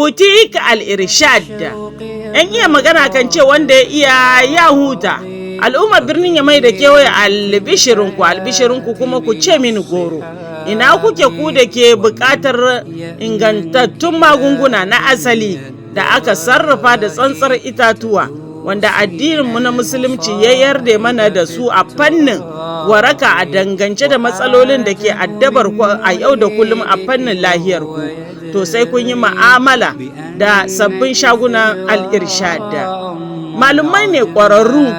Butik Al-Irshad. ‘Yan iya magana kan ce wanda ya iya ya huta. Al'ummar birnin Yamai da kewaye albishirinku kuma ku ce mini goro. Ina kuke ku da ke buƙatar ingantattun magunguna na asali da aka sarrafa da tsantsar itatuwa wanda addininmu na musulunci ya yarda mana da su a fannin waraka a dangance da matsalolin da ke addabar ku a yau da kullum a fannin lahiyar ku. To sai kun yi ma'amala da sabbin shagunan Al-Irshad. Malumai ne ƙwararru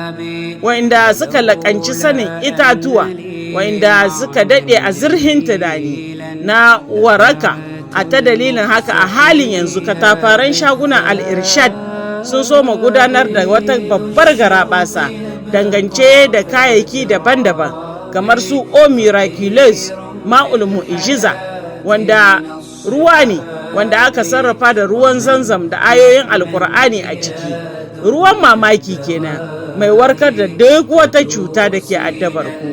wanda suka laƙanci sanin itatuwa wanda suka daɗe a zurhin tunani na waraka. A ta dalilin haka a halin yanzu katafaren shagunan Al-Irshad sun soma gudanar da wata babbar garaɓasa dangance da kayayyaki daban-daban kamar su O Miraculous Ma'ul Mu'jiza wanda ruwa ne wanda aka sarrafa da ruwan zanzam da ayoyin alkur'ani a ciki. Ruwan mamaki kenan mai warkar da duk wata cuta da ke addabar ku.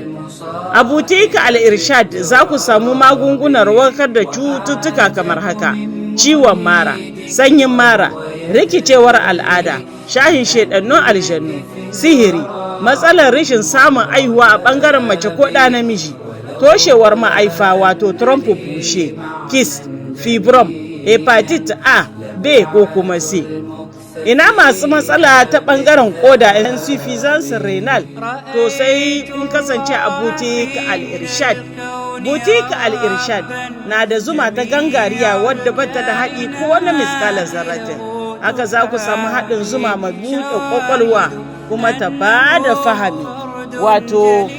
A Butik Al-Irshad za ku samu magungunan warkar da cututtuka kamar haka: ciwon mara, sanyin mara, rikicewar al'ada, shahin shedannun aljannu, sihiri, matsalar rashin samun aihuwa a ɓangaren mace ko ɗa namiji, toshewar ma'aifa wato trompe bushe, kyst, fibrom, hepatitis A, B ko kuma C. Ina masu matsala ta ɓangaren koda insuffisance renal, to sai kun kasance a Butik Al-Irshad. Butik Al-Irshad na da zuma ta gangariya wadda bata da haɗi ko wani miskalar zarratin. Haka za ku samu haɗin zuma mai buɗe ƙwaƙwalwa kuma ta ba da fahimi wato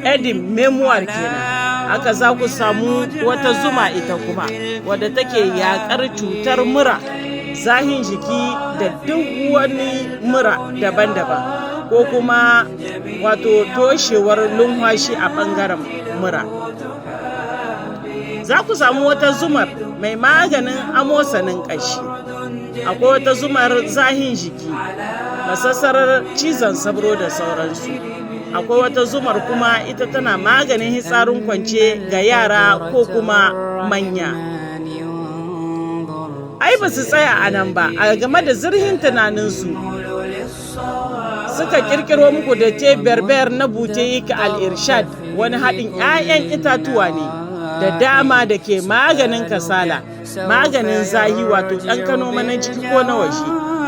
edin memoir kenan. Haka za ku samu wata zuma ita kuma wadda take yaƙar cutar mura, zahin jiki da duk wani mura daban-daban ko kuma wato toshewar lumfashi a ɓangaren mura. Za ku samu wata zumar mai maganin amosanin ƙashi. Akwai wata zumar zahin jiki, masassarar cizon sabro da sauransu. Akwai wata zumar kuma ita tana maganin hitsarin kwance ga yara ko kuma manya. Ai ba su tsaya a nan ba, a game da zurhin tunaninsu suka kirkiro muku da te berber na Butik Al-Irshad, wani haɗin 'ya'yan itatuwa ne da dama da ke maganin kasala, maganin zahi wato ɗan kano na ciki ko na waje,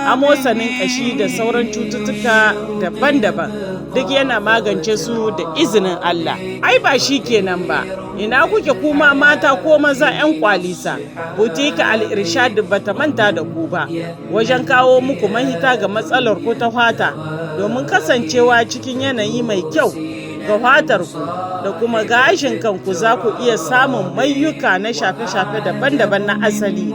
amosanin ƙashi da sauran cututtuka daban-daban, duk yana magance su da izinin Allah. Ai ba shi kenan ba, ina kuke kuma mata ko maza 'yan kwalisa. Butik Al-Irshad bata manta da ku ba wajen kawo muku mahita ga matsalar ku ta fata domin kasancewa cikin yanayi mai kyau ga fatar ku da kuma gashin kanku. Za ku iya samun mayyuka na shafe-shafe daban-daban na asali,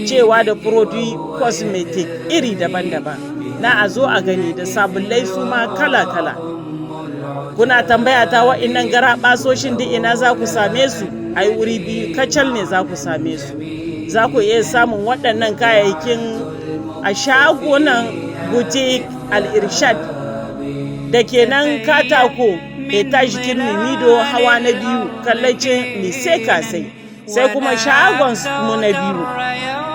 cewa da produit cosmetic iri daban-daban na a zo a gani da sabulai su ma kala-kala. Kuna tambaya ta wa'innan garaɓasoshin duk ina za ku same su? Ai wuri biyu kacal ne za ku same su. Za ku iya samun waɗannan kayayyakin a shagunan Butik Al-Irshad da ke nan Katako etage Mimido hawa na 2 kallacin Lise Kasai, sai kuma shagon mu na biyu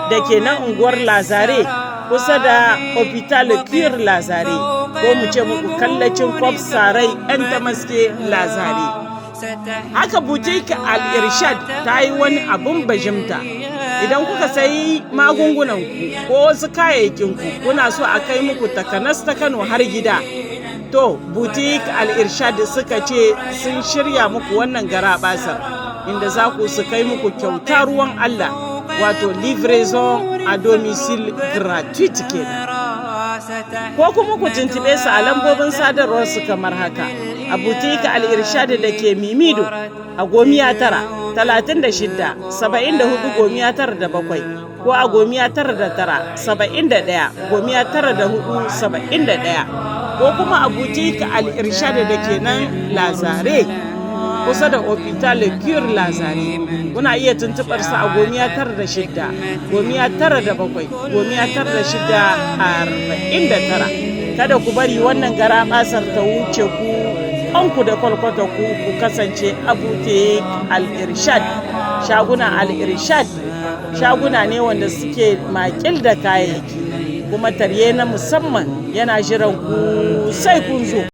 da ke nan unguwar Lazare kusa da Hospital Cure Lazare, ko mu ce muku kallacin Kwafsarai 'yan Tamaske Lazare. Haka Butik Al-Irshad ta yi wani abun bajimta. Idan kuka sayi magungunanku ko wasu kayayyakinku kuna so a kai muku takanas ta Kano har gida, to Butik Al-Irshad suka ce sun shirya muku wannan garaɓasar inda za ku su kai muku kyauta ruwan Allah, wato livraison a domicile gratuite kenan. Ko kuma ku tuntube su a lambobin sadarwarsu kamar haka: a Butik Al-Irshad da ke Mimido a 96-74-907 ko a 99-71-904-71 ko kuma a Butik Al-Irshad da ke nan Lazare kusa da Hospital Cure Lazare. Kuna iya tuntubar sa a 96-97-96-49. Kada ku bari wannan garaɓasar ta wuce ku kanku da kwalkwata ku kasance a Butik Al-Irshad. Shaguna Al-Irshad shaguna ne wanda suke makil da kayayyaki, kuma tarye na musamman yana jiran ku sai kun zo.